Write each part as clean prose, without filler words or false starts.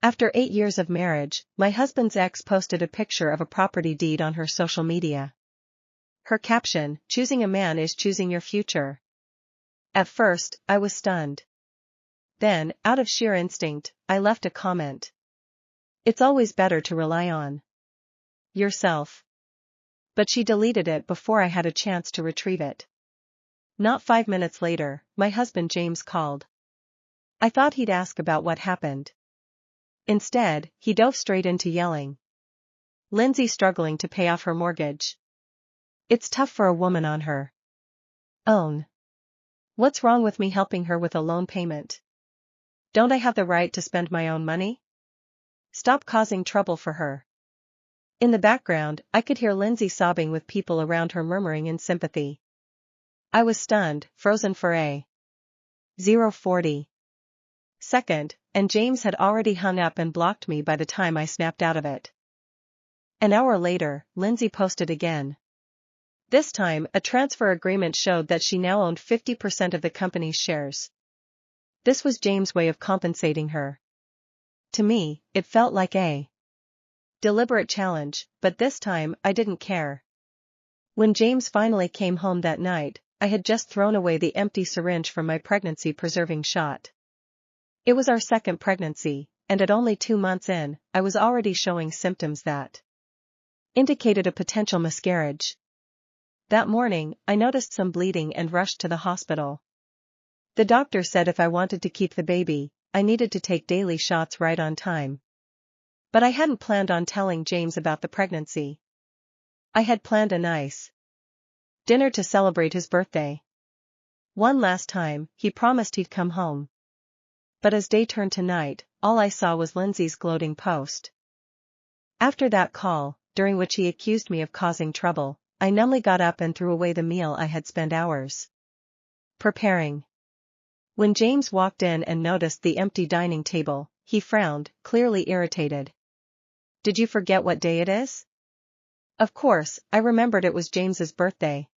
After 8 years of marriage, my husband's ex posted a picture of a property deed on her social media. Her caption, "Choosing a man is choosing your future." At first, I was stunned. Then, out of sheer instinct, I left a comment. It's always better to rely on yourself. But she deleted it before I had a chance to retrieve it. Not 5 minutes later, my husband James called. I thought he'd ask about what happened. Instead, he dove straight into yelling. "Lindsay's struggling to pay off her mortgage. It's tough for a woman on her own. What's wrong with me helping her with a loan payment? Don't I have the right to spend my own money? Stop causing trouble for her." In the background, I could hear Lindsay sobbing with people around her murmuring in sympathy. I was stunned, frozen for a 0:40 second, and James had already hung up and blocked me by the time I snapped out of it. An hour later, Lindsay posted again. This time, a transfer agreement showed that she now owned 50% of the company's shares. This was James' way of compensating her. To me, it felt like a deliberate challenge, but this time, I didn't care. When James finally came home that night, I had just thrown away the empty syringe from my pregnancy-preserving shot. It was our second pregnancy, and at only 2 months in, I was already showing symptoms that indicated a potential miscarriage. That morning, I noticed some bleeding and rushed to the hospital. The doctor said if I wanted to keep the baby, I needed to take daily shots right on time. But I hadn't planned on telling James about the pregnancy. I had planned a nice dinner to celebrate his birthday. One last time, he promised he'd come home. But as day turned to night, all I saw was Lindsay's gloating post. After that call, during which he accused me of causing trouble, I numbly got up and threw away the meal I had spent hours preparing. When James walked in and noticed the empty dining table, he frowned, clearly irritated. "Did you forget what day it is?" Of course, I remembered it was James's birthday.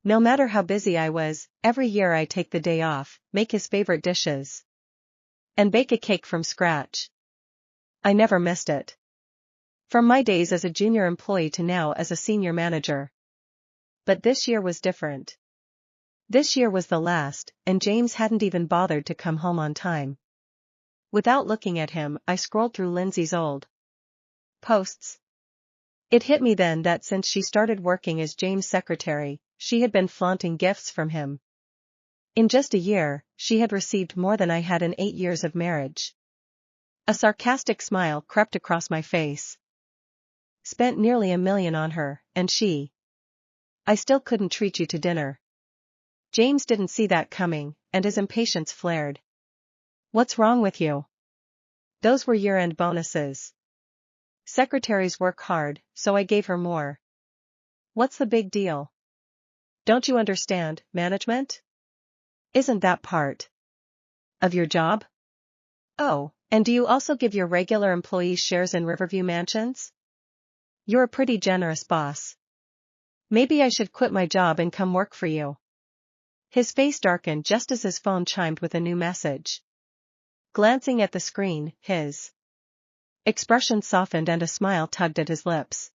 No matter how busy I was, every year I take the day off, make his favorite dishes, and bake a cake from scratch. I never missed it. From my days as a junior employee to now as a senior manager. But this year was different. This year was the last, and James hadn't even bothered to come home on time. Without looking at him, I scrolled through Lindsay's old posts. It hit me then that since she started working as James' secretary, she had been flaunting gifts from him. In just a year, she had received more than I had in 8 years of marriage. A sarcastic smile crept across my face. Spent nearly $1 million on her, and I still couldn't treat you to dinner. James didn't see that coming, and his impatience flared. "What's wrong with you? Those were year-end bonuses. Secretaries work hard, so I gave her more. What's the big deal? Don't you understand, management? Isn't that part of your job? Oh, and do you also give your regular employees shares in Riverview Mansions? You're a pretty generous boss. Maybe I should quit my job and come work for you." His face darkened just as his phone chimed with a new message. Glancing at the screen, his expression softened and a smile tugged at his lips.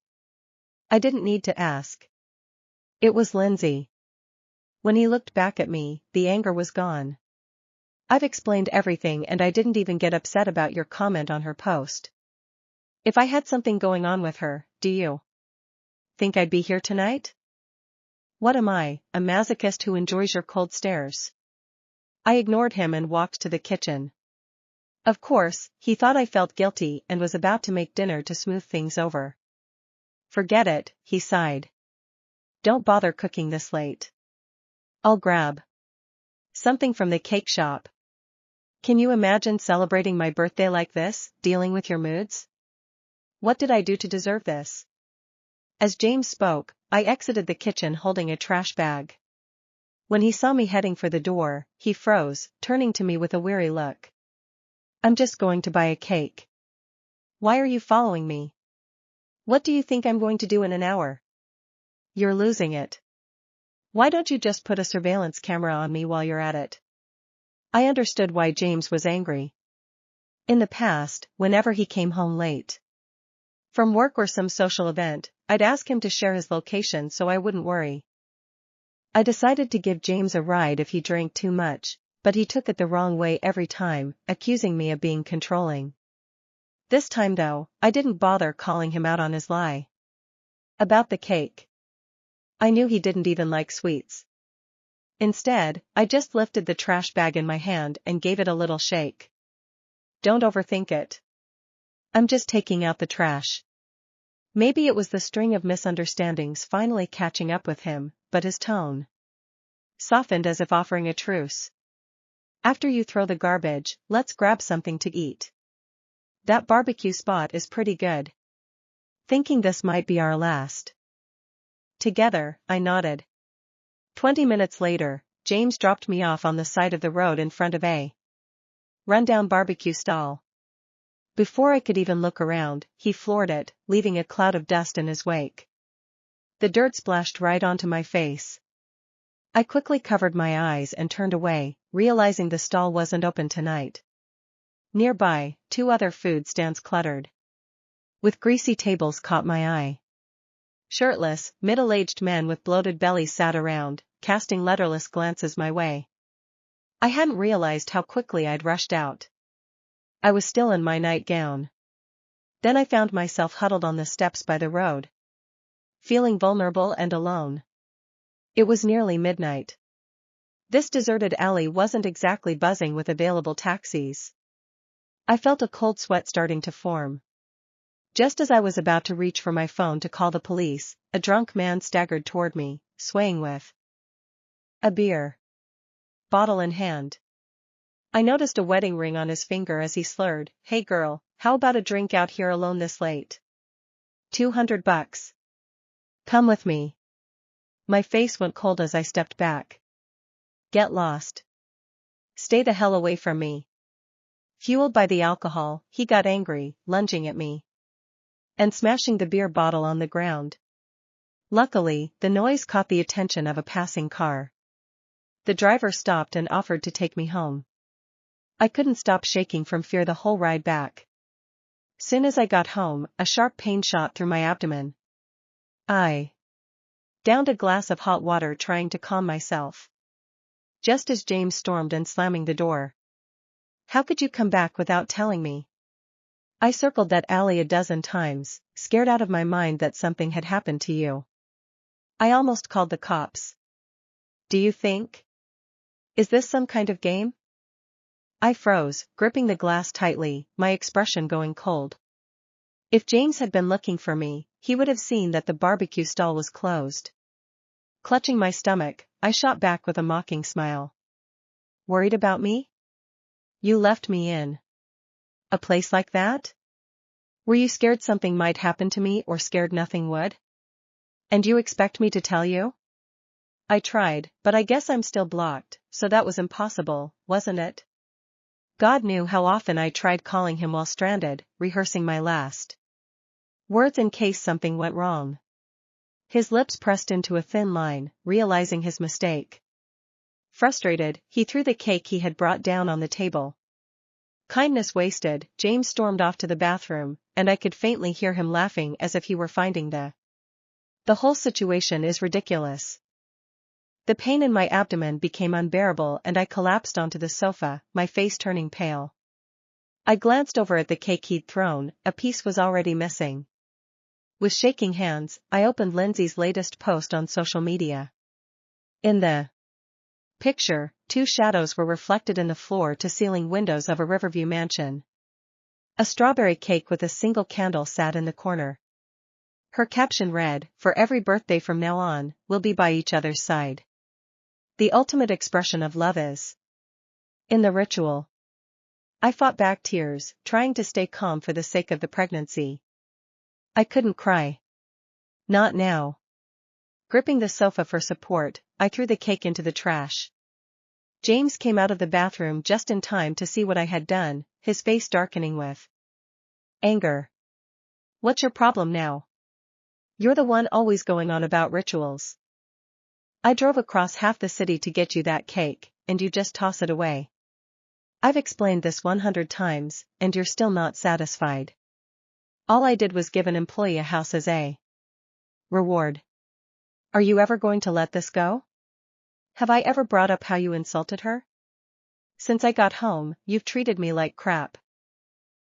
I didn't need to ask. It was Lindsay. When he looked back at me, the anger was gone. "I've explained everything and I didn't even get upset about your comment on her post. If I had something going on with her, do you think I'd be here tonight? What am I, a masochist who enjoys your cold stares?" I ignored him and walked to the kitchen. Of course, he thought I felt guilty and was about to make dinner to smooth things over. "Forget it," he sighed. "Don't bother cooking this late. I'll grab something from the cake shop. Can you imagine celebrating my birthday like this, dealing with your moods? What did I do to deserve this?" As James spoke, I exited the kitchen holding a trash bag. When he saw me heading for the door, he froze, turning to me with a weary look. "I'm just going to buy a cake. Why are you following me? What do you think I'm going to do in an hour? You're losing it. Why don't you just put a surveillance camera on me while you're at it?" I understood why James was angry. In the past, whenever he came home late from work or some social event, I'd ask him to share his location so I wouldn't worry. I decided to give James a ride if he drank too much, but he took it the wrong way every time, accusing me of being controlling. This time though, I didn't bother calling him out on his lie about the cake. I knew he didn't even like sweets. Instead, I just lifted the trash bag in my hand and gave it a little shake. Don't overthink it. I'm just taking out the trash. Maybe it was the string of misunderstandings finally catching up with him, but his tone softened as if offering a truce. After you throw the garbage, let's grab something to eat. That barbecue spot is pretty good. Thinking this might be our last together, I nodded. 20 minutes later, James dropped me off on the side of the road in front of a rundown barbecue stall. Before I could even look around, he floored it, leaving a cloud of dust in his wake. The dirt splashed right onto my face. I quickly covered my eyes and turned away, realizing the stall wasn't open tonight. Nearby, 2 other food stands cluttered with greasy tables caught my eye. Shirtless, middle-aged men with bloated bellies sat around, casting letterless glances my way. I hadn't realized how quickly I'd rushed out. I was still in my nightgown. Then I found myself huddled on the steps by the road, feeling vulnerable and alone. It was nearly midnight. This deserted alley wasn't exactly buzzing with available taxis. I felt a cold sweat starting to form. Just as I was about to reach for my phone to call the police, a drunk man staggered toward me, swaying with a beer bottle in hand. I noticed a wedding ring on his finger as he slurred, "Hey girl, how about a drink out here alone this late? $200. Come with me." My face went cold as I stepped back. Get lost. Stay the hell away from me. Fueled by the alcohol, he got angry, lunging at me and smashing the beer bottle on the ground. Luckily, the noise caught the attention of a passing car. The driver stopped and offered to take me home. I couldn't stop shaking from fear the whole ride back. Soon as I got home, a sharp pain shot through my abdomen. I downed a glass of hot water trying to calm myself. Just as James stormed and slamming the door. "How could you come back without telling me?" I circled that alley a dozen times, scared out of my mind that something had happened to you. I almost called the cops. Do you think? Is this some kind of game? I froze, gripping the glass tightly, my expression going cold. If James had been looking for me, he would have seen that the barbecue stall was closed. Clutching my stomach, I shot back with a mocking smile. Worried about me? You left me in a place like that? Were you scared something might happen to me or scared nothing would? And you expect me to tell you? I tried, but I guess I'm still blocked, so that was impossible, wasn't it? God knew how often I tried calling him while stranded, rehearsing my last words in case something went wrong. His lips pressed into a thin line, realizing his mistake. Frustrated, he threw the cake he had brought down on the table. Kindness wasted, James stormed off to the bathroom, and I could faintly hear him laughing as if he were finding the whole situation is ridiculous. The pain in my abdomen became unbearable and I collapsed onto the sofa, my face turning pale. I glanced over at the cake he'd thrown, a piece was already missing. With shaking hands, I opened Lindsay's latest post on social media. In the picture, 2 shadows were reflected in the floor-to-ceiling windows of a Riverview mansion. A strawberry cake with a single candle sat in the corner. Her caption read, "For every birthday from now on, we'll be by each other's side. The ultimate expression of love is in the ritual." I fought back tears, trying to stay calm for the sake of the pregnancy. I couldn't cry. Not now. Gripping the sofa for support, I threw the cake into the trash. James came out of the bathroom just in time to see what I had done, his face darkening with anger. "What's your problem now? You're the one always going on about rituals. I drove across half the city to get you that cake, and you just toss it away." I've explained this 100 times, and you're still not satisfied. All I did was give an employee a house as a reward. Are you ever going to let this go? Have I ever brought up how you insulted her? Since I got home, you've treated me like crap.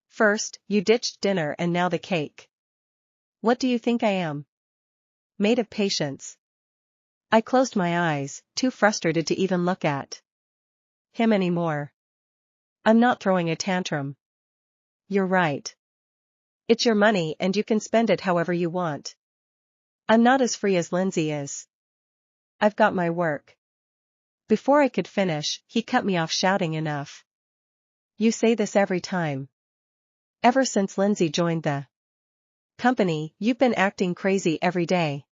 First, you ditched dinner and now the cake. What do you think I am? Made of patience. I closed my eyes, too frustrated to even look at him anymore. I'm not throwing a tantrum. You're right. It's your money and you can spend it however you want. I'm not as free as Lindsay is. I've got my work. Before I could finish, he cut me off shouting enough. You say this every time. Ever since Lindsay joined the company, you've been acting crazy every day.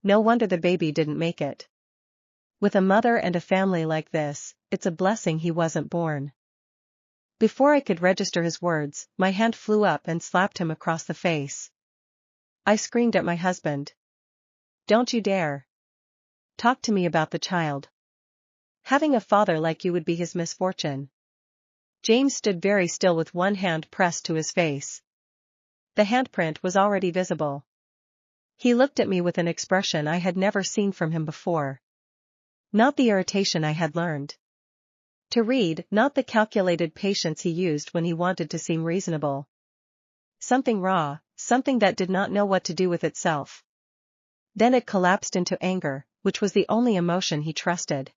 No wonder the baby didn't make it. With a mother and a family like this, it's a blessing he wasn't born. Before I could register his words, my hand flew up and slapped him across the face. I screamed at my husband. Don't you dare. Talk to me about the child. Having a father like you would be his misfortune. James stood very still with one hand pressed to his face. The handprint was already visible. He looked at me with an expression I had never seen from him before. Not the irritation I had learned to read, not the calculated patience he used when he wanted to seem reasonable. Something raw, something that did not know what to do with itself. Then it collapsed into anger, which was the only emotion he trusted.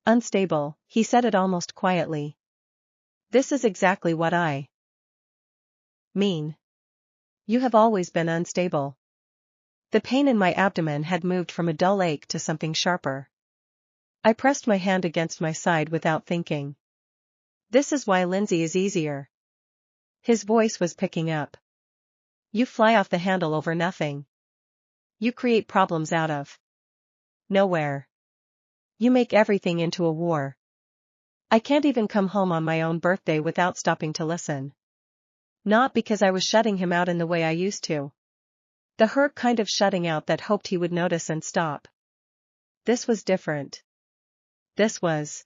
Unstable, he said it almost quietly. This is exactly what I mean. You have always been unstable. The pain in my abdomen had moved from a dull ache to something sharper. I pressed my hand against my side without thinking. This is why Lindsay is easier. His voice was picking up. You fly off the handle over nothing. You create problems out of nowhere. You make everything into a war. I can't even come home on my own birthday without stopping to listen. Not because I was shutting him out in the way I used to. The hurt kind of shutting out that hoped he would notice and stop. This was different. This was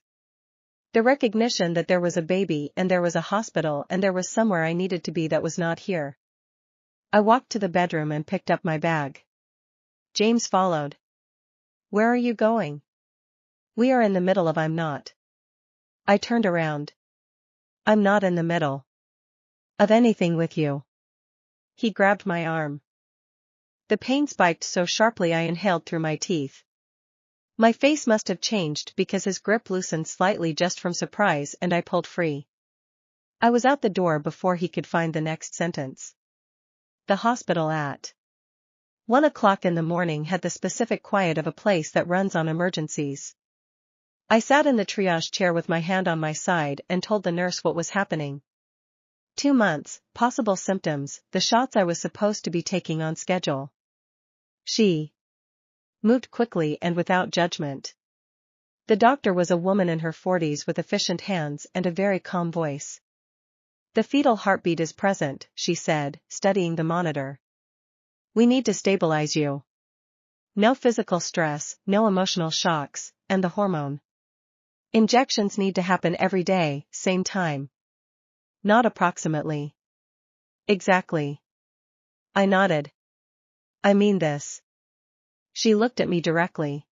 the recognition that there was a baby and there was a hospital and there was somewhere I needed to be that was not here. I walked to the bedroom and picked up my bag. James followed. Where are you going? We are in the middle of I'm not. I turned around. I'm not in the middle of anything with you. He grabbed my arm. The pain spiked so sharply I inhaled through my teeth. My face must have changed because his grip loosened slightly just from surprise and I pulled free. I was out the door before he could find the next sentence. The hospital at 1 o'clock in the morning had the specific quiet of a place that runs on emergencies. I sat in the triage chair with my hand on my side and told the nurse what was happening. 2 months, possible symptoms, the shots I was supposed to be taking on schedule. She moved quickly and without judgment. The doctor was a woman in her 40s with efficient hands and a very calm voice. The fetal heartbeat is present, she said, studying the monitor. We need to stabilize you. No physical stress, no emotional shocks, and the hormone injections need to happen every day, same time. Not approximately. Exactly. I nodded. I mean this. She looked at me directly.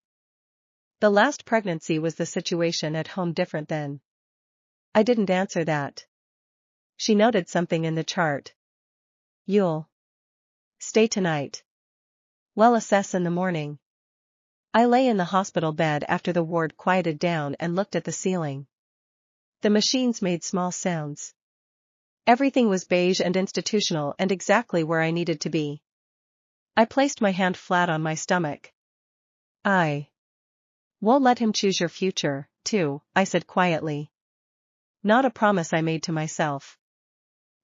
The last pregnancy was the situation at home different then? I didn't answer that. She noted something in the chart. You'll stay tonight. Well, assess in the morning. I lay in the hospital bed after the ward quieted down and looked at the ceiling. The machines made small sounds. Everything was beige and institutional and exactly where I needed to be. I placed my hand flat on my stomach. I won't let him choose your future, too, I said quietly. Not a promise I made to myself.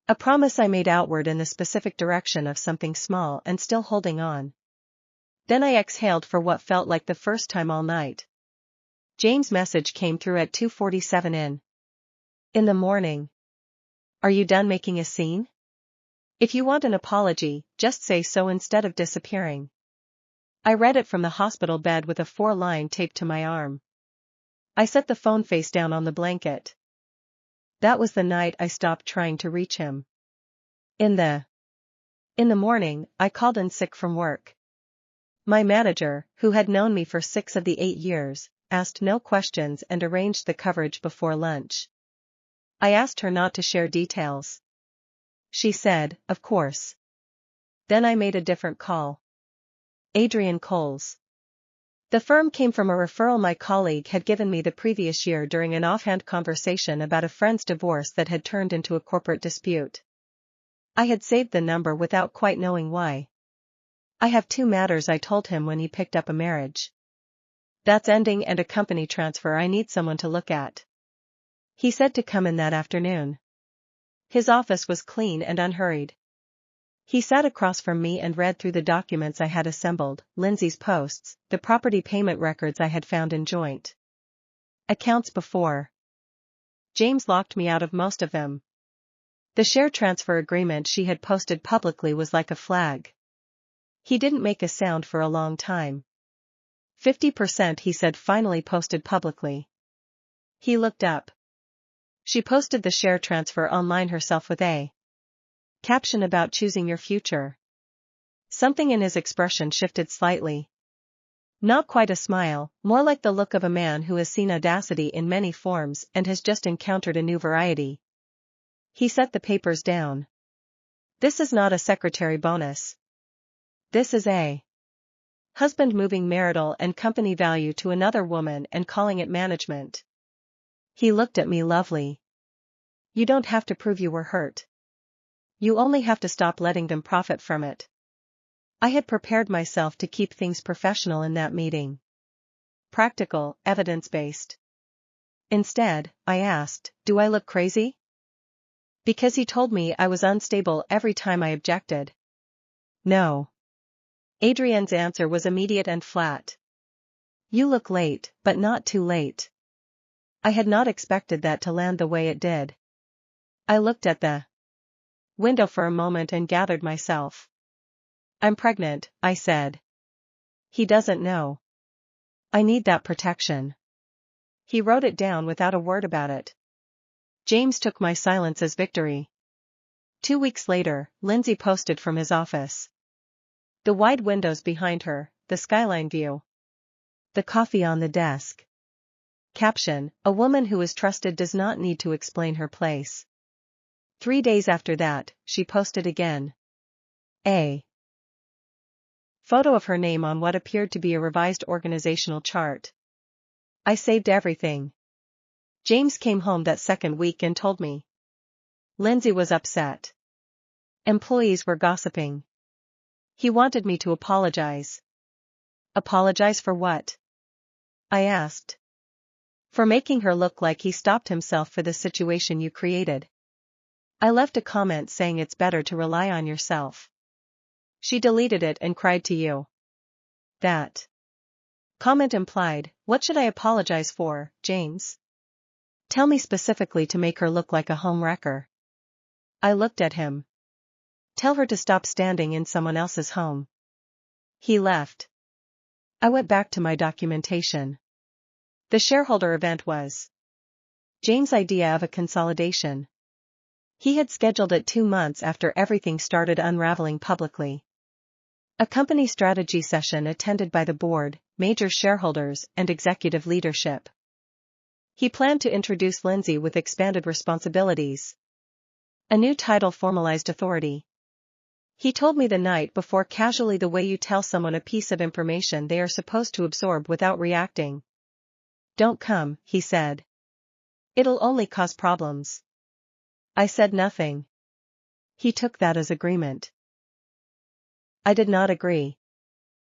A promise I made outward in the specific direction of something small and still holding on. Then I exhaled for what felt like the first time all night. James' message came through at 2:47 in the morning. Are you done making a scene? If you want an apology, just say so instead of disappearing. I read it from the hospital bed with a 4-line taped to my arm. I set the phone face down on the blanket. That was the night I stopped trying to reach him. In the morning, I called in sick from work. My manager, who had known me for 6 of the 8 years, asked no questions and arranged the coverage before lunch. I asked her not to share details. She said, of course. Then I made a different call. Adrian Coles. The firm came from a referral my colleague had given me the previous year during an offhand conversation about a friend's divorce that had turned into a corporate dispute. I had saved the number without quite knowing why. I have 2 matters, I told him when he picked up a marriage. That's ending and a company transfer I need someone to look at. He said to come in that afternoon. His office was clean and unhurried. He sat across from me and read through the documents I had assembled, Lindsay's posts, the property payment records I had found in joint accounts before. James locked me out of most of them. The share transfer agreement she had posted publicly was like a flag. He didn't make a sound for a long time. 50%, he said, finally posted publicly. He looked up. She posted the share transfer online herself with a caption about choosing your future. Something in his expression shifted slightly. Not quite a smile, more like the look of a man who has seen audacity in many forms and has just encountered a new variety. He set the papers down. This is not a secretary bonus. This is a husband moving marital and company value to another woman and calling it management. He looked at me. Lovely. You don't have to prove you were hurt. You only have to stop letting them profit from it. I had prepared myself to keep things professional in that meeting. Practical, evidence-based. Instead, I asked, do I look crazy? Because he told me I was unstable every time I objected. No. Adrian's answer was immediate and flat. You look late, but not too late. I had not expected that to land the way it did. I looked at the window for a moment and gathered myself. I'm pregnant, I said. He doesn't know. I need that protection. He wrote it down without a word about it. James took my silence as victory. 2 weeks later, Lindsay posted from his office. The wide windows behind her, the skyline view. The coffee on the desk. Caption, a woman who is trusted does not need to explain her place. 3 days after that, she posted again. A photo of her name on what appeared to be a revised organizational chart. I saved everything. James came home that second week and told me. Lindsay was upset. Employees were gossiping. He wanted me to apologize. Apologize for what? I asked. For making her look like he stopped himself for the situation you created. I left a comment saying it's better to rely on yourself. She deleted it and cried to you. That comment implied, what should I apologize for, James? Tell me specifically to make her look like a home wrecker. I looked at him. Tell her to stop standing in someone else's home. He left. I went back to my documentation. The shareholder event was James' idea of a consolidation. He had scheduled it 2 months after everything started unraveling publicly. A company strategy session attended by the board, major shareholders, and executive leadership. He planned to introduce Lindsay with expanded responsibilities. A new title formalized authority. He told me the night before casually the way you tell someone a piece of information they are supposed to absorb without reacting. Don't come, he said. It'll only cause problems. I said nothing. He took that as agreement. I did not agree.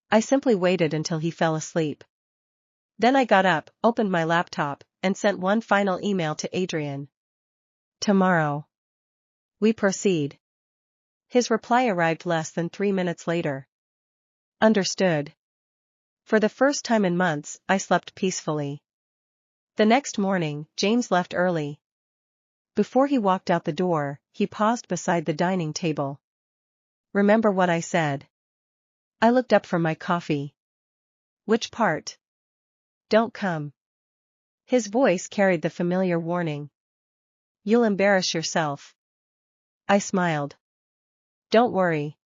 I simply waited until he fell asleep. Then I got up, opened my laptop, and sent one final email to Adrian. Tomorrow. We proceed. His reply arrived less than 3 minutes later. Understood. For the first time in months, I slept peacefully. The next morning, James left early. Before he walked out the door, he paused beside the dining table. Remember what I said? I looked up from my coffee. Which part? Don't come. His voice carried the familiar warning. You'll embarrass yourself. I smiled. Don't worry.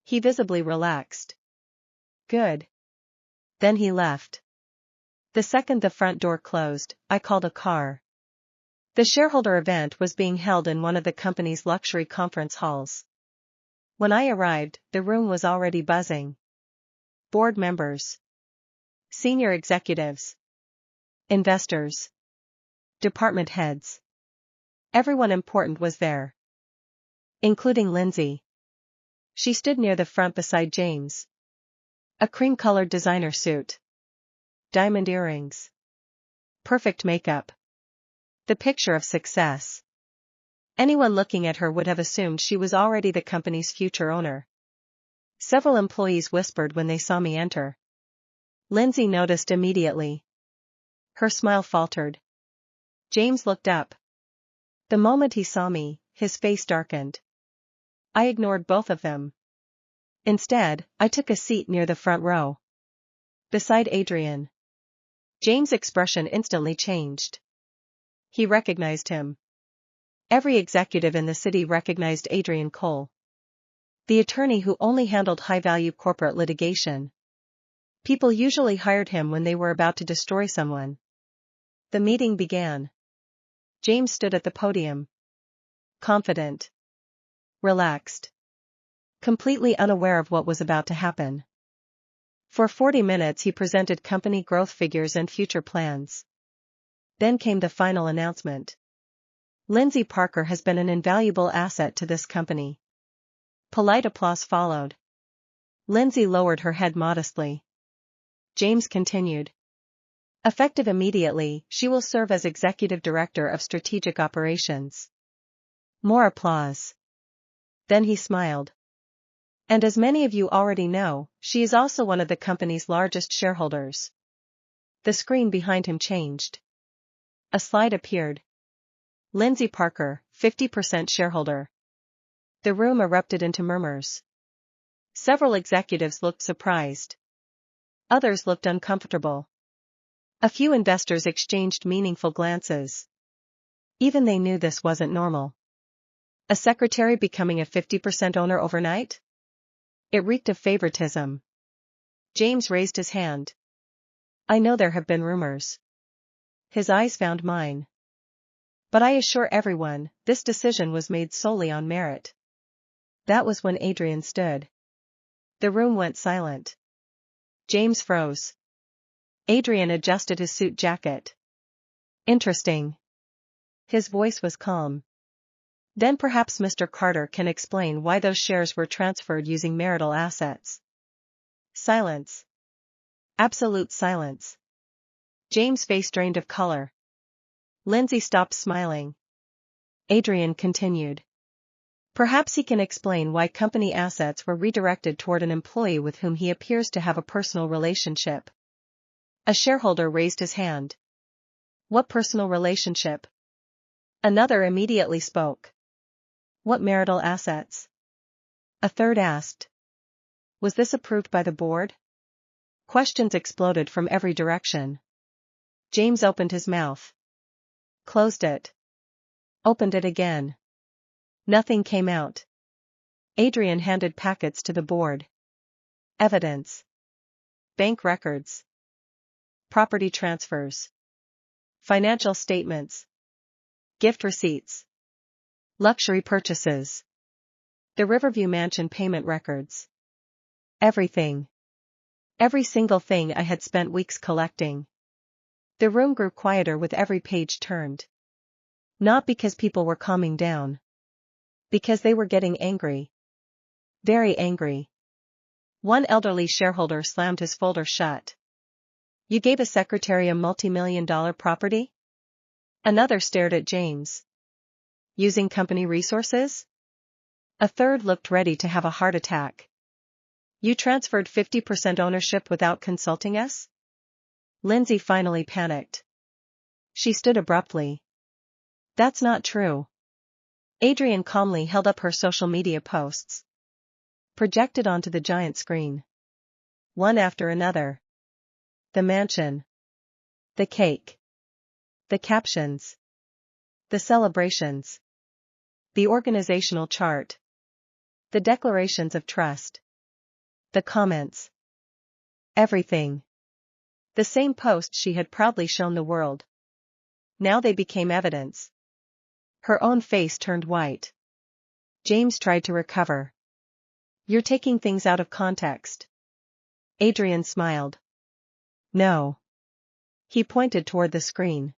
He visibly relaxed. Good. Then he left. The second the front door closed, I called a car. The shareholder event was being held in one of the company's luxury conference halls. When I arrived, the room was already buzzing. Board members, senior executives, investors, department heads. Everyone important was there. Including Lindsay. She stood near the front beside James. A cream-colored designer suit. Diamond earrings. Perfect makeup. The picture of success. Anyone looking at her would have assumed she was already the company's future owner. Several employees whispered when they saw me enter. Lindsay noticed immediately. Her smile faltered. James looked up. The moment he saw me, his face darkened. I ignored both of them. Instead, I took a seat near the front row. Beside Adrian. James' expression instantly changed. He recognized him. Every executive in the city recognized Adrian Cole. The attorney who only handled high-value corporate litigation. People usually hired him when they were about to destroy someone. The meeting began. James stood at the podium. Confident. Relaxed. Completely unaware of what was about to happen. For 40 minutes he presented company growth figures and future plans. Then came the final announcement. Lindsay Parker has been an invaluable asset to this company. Polite applause followed. Lindsay lowered her head modestly. James continued. Effective immediately, she will serve as Executive Director of Strategic Operations. More applause. Then he smiled. And as many of you already know, she is also one of the company's largest shareholders. The screen behind him changed. A slide appeared. Lindsay Parker, 50% shareholder. The room erupted into murmurs. Several executives looked surprised. Others looked uncomfortable. A few investors exchanged meaningful glances. Even they knew this wasn't normal. A secretary becoming a 50% owner overnight? It reeked of favoritism. James raised his hand. I know there have been rumors. His eyes found mine. But I assure everyone, this decision was made solely on merit. That was when Adrian stood. The room went silent. James froze. Adrian adjusted his suit jacket. Interesting. His voice was calm. Then perhaps Mr. Carter can explain why those shares were transferred using marital assets. Silence. Absolute silence. James' face drained of color. Lindsay stopped smiling. Adrian continued. Perhaps he can explain why company assets were redirected toward an employee with whom he appears to have a personal relationship. A shareholder raised his hand. What personal relationship? Another immediately spoke. What marital assets? A third asked. Was this approved by the board? Questions exploded from every direction. James opened his mouth. Closed it. Opened it again. Nothing came out. Adrian handed packets to the board. Evidence. Bank records. Property transfers. Financial statements. Gift receipts. Luxury purchases. The Riverview Mansion payment records. Everything. Every single thing I had spent weeks collecting. The room grew quieter with every page turned. Not because people were calming down. Because they were getting angry. Very angry. One elderly shareholder slammed his folder shut. You gave a secretary a multi-million-dollar property? Another stared at James. Using company resources? A third looked ready to have a heart attack. You transferred 50% ownership without consulting us? Lindsay finally panicked. She stood abruptly. That's not true. Adrian calmly held up her social media posts. Projected onto the giant screen. One after another. The mansion. The cake. The captions. The celebrations. The organizational chart. The declarations of trust. The comments. Everything. The same post she had proudly shown the world. Now they became evidence. Her own face turned white. James tried to recover. You're taking things out of context. Adrian smiled. No. He pointed toward the screen.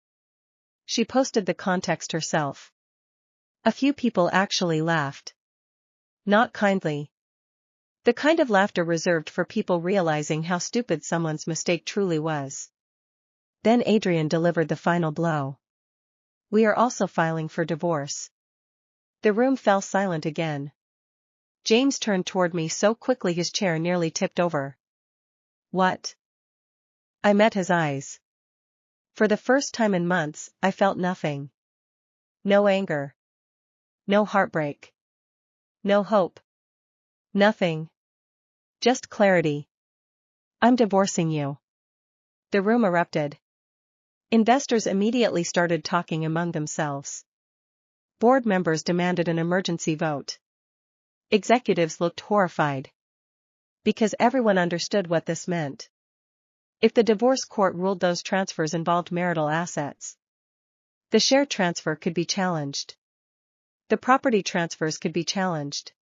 She posted the context herself. A few people actually laughed. Not kindly. The kind of laughter reserved for people realizing how stupid someone's mistake truly was. Then Adrian delivered the final blow. We are also filing for divorce. The room fell silent again. James turned toward me so quickly his chair nearly tipped over. What? I met his eyes. For the first time in months, I felt nothing. No anger. No heartbreak. No hope. Nothing. Just clarity. I'm divorcing you. The room erupted. Investors immediately started talking among themselves. Board members demanded an emergency vote. Executives looked horrified. Because everyone understood what this meant. If the divorce court ruled those transfers involved marital assets, the share transfer could be challenged. The property transfers could be challenged.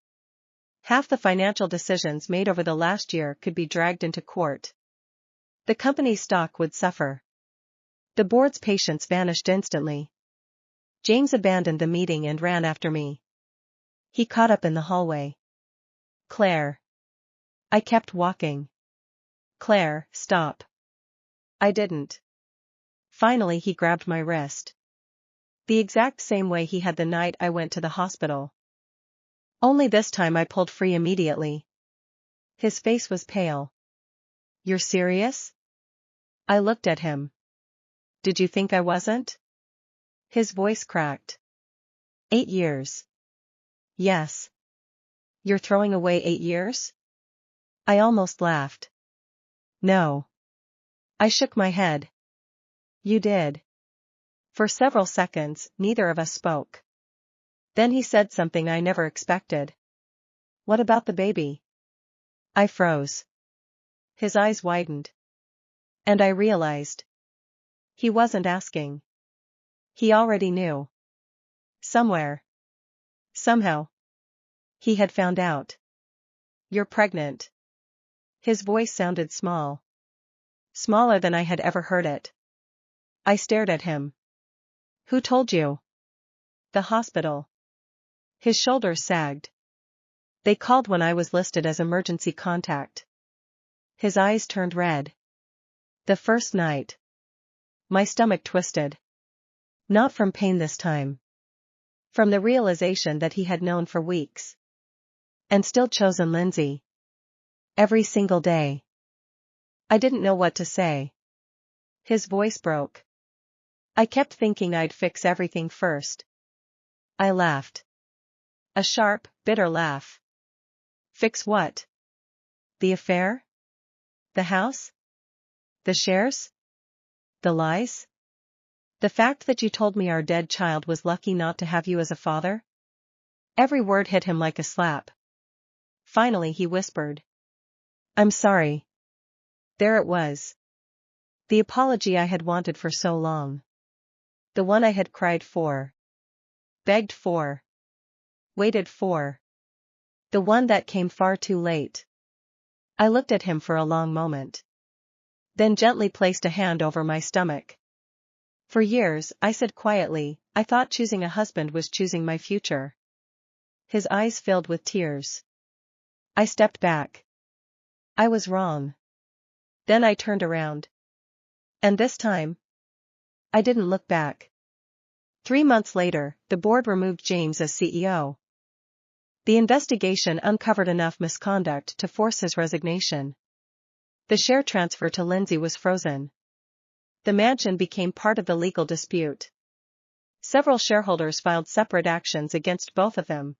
Half the financial decisions made over the last year could be dragged into court. The company's stock would suffer. The board's patience vanished instantly. James abandoned the meeting and ran after me. He caught up in the hallway. Claire. I kept walking. Claire, stop. I didn't. Finally he grabbed my wrist. The exact same way he had the night I went to the hospital. Only this time I pulled free immediately. His face was pale. You're serious? I looked at him. Did you think I wasn't? His voice cracked. 8 years. Yes. You're throwing away 8 years? I almost laughed. No. I shook my head. You did. For several seconds, neither of us spoke. Then he said something I never expected. What about the baby? I froze. His eyes widened. And I realized. He wasn't asking. He already knew. Somewhere. Somehow. He had found out. You're pregnant. His voice sounded small. Smaller than I had ever heard it. I stared at him. Who told you? The hospital. His shoulders sagged. They called when I was listed as emergency contact. His eyes turned red. The first night. My stomach twisted. Not from pain this time. From the realization that he had known for weeks. And still chosen Lindsay. Every single day. I didn't know what to say. His voice broke. I kept thinking I'd fix everything first. I laughed. A sharp, bitter laugh. Fix what? The affair? The house? The shares? The lies? The fact that you told me our dead child was lucky not to have you as a father? Every word hit him like a slap. Finally he whispered. I'm sorry. There it was. The apology I had wanted for so long. The one I had cried for. Begged for. Waited for. The one that came far too late. I looked at him for a long moment. Then gently placed a hand over my stomach. For years, I said quietly, I thought choosing a husband was choosing my future. His eyes filled with tears. I stepped back. I was wrong. Then I turned around. And this time, I didn't look back. 3 months later, the board removed James as CEO. The investigation uncovered enough misconduct to force his resignation. The share transfer to Lindsay was frozen. The mansion became part of the legal dispute. Several shareholders filed separate actions against both of them.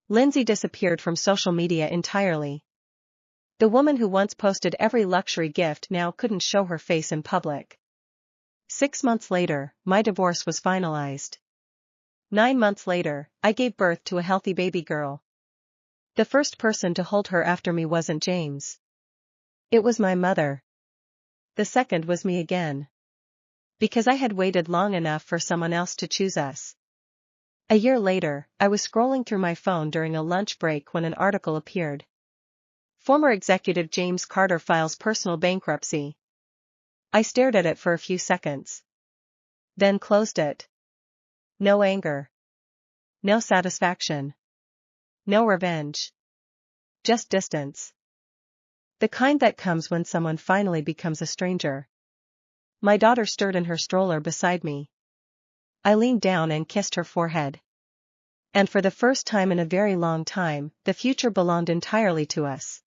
Lindsay disappeared from social media entirely. The woman who once posted every luxury gift now couldn't show her face in public. 6 months later, my divorce was finalized. 9 months later, I gave birth to a healthy baby girl. The first person to hold her after me wasn't James. It was my mother. The second was me again. Because I had waited long enough for someone else to choose us. A year later, I was scrolling through my phone during a lunch break when an article appeared. Former executive James Carter files personal bankruptcy. I stared at it for a few seconds. Then closed it. No anger. No satisfaction. No revenge. Just distance. The kind that comes when someone finally becomes a stranger. My daughter stirred in her stroller beside me. I leaned down and kissed her forehead. And for the first time in a very long time, the future belonged entirely to us.